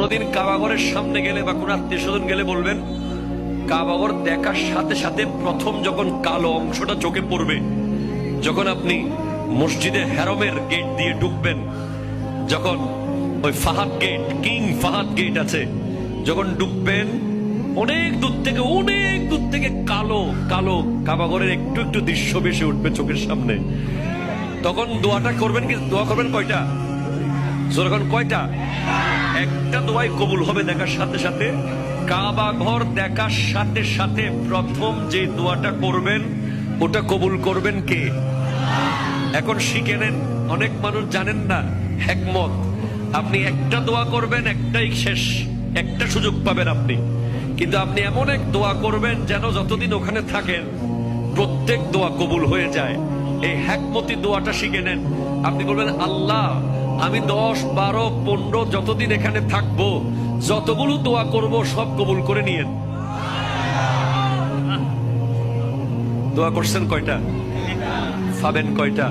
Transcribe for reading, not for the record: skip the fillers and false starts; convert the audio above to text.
কোনদিন কাবাঘরের সামনে গেলে বা কোন আত্মীয় স্বজন গেলে বলবেন, কাবাঘর দেখার সাথে সাথে প্রথম যখন কালো অংশটা চোখে পড়বে, যখন আপনি মসজিদে হেরমের গেট দিয়ে ঢুকবেন, যখন ওই Fahad gate, king Fahad gate আছে, যখন ঢুকবেন, অনেক দূর থেকে কালো কালো কাবাঘরের একটু একটু দৃশ্য ভেসে উঠবে চোখের সামনে। তখন দোয়াটা করবেন কি? দোয়া করবেন কয়টা? যখন কয়টা? একটা দোয়াই কবুল হবে দেখার সাথে সাথে। কাবা ঘর দেখার সাথে সাথে প্রথম যে দোয়াটা করবেন ওটা কবুল করবেন কে? এখন শিখে নেন, অনেক মানুষ জানেন না হিকমত। আপনি একটা দোয়া করবেন, একটাই শেষ, একটা সুযোগ পাবেন আপনি, কিন্তু আপনি এমন এক দোয়া করবেন যেন যতদিন ওখানে থাকেন প্রত্যেক দোয়া কবুল হয়ে যায়। এই হিকমতি দোয়াটা শিখে নেন। আপনি বলবেন, আল্লাহ আমি 10, 12, 15 যতদিন এখানে থাকবো, যতগুলো দোয়া করব সব কবুল করে নিয়েন। দোয়া করছেন কয়টা? পাবেন কয়টা?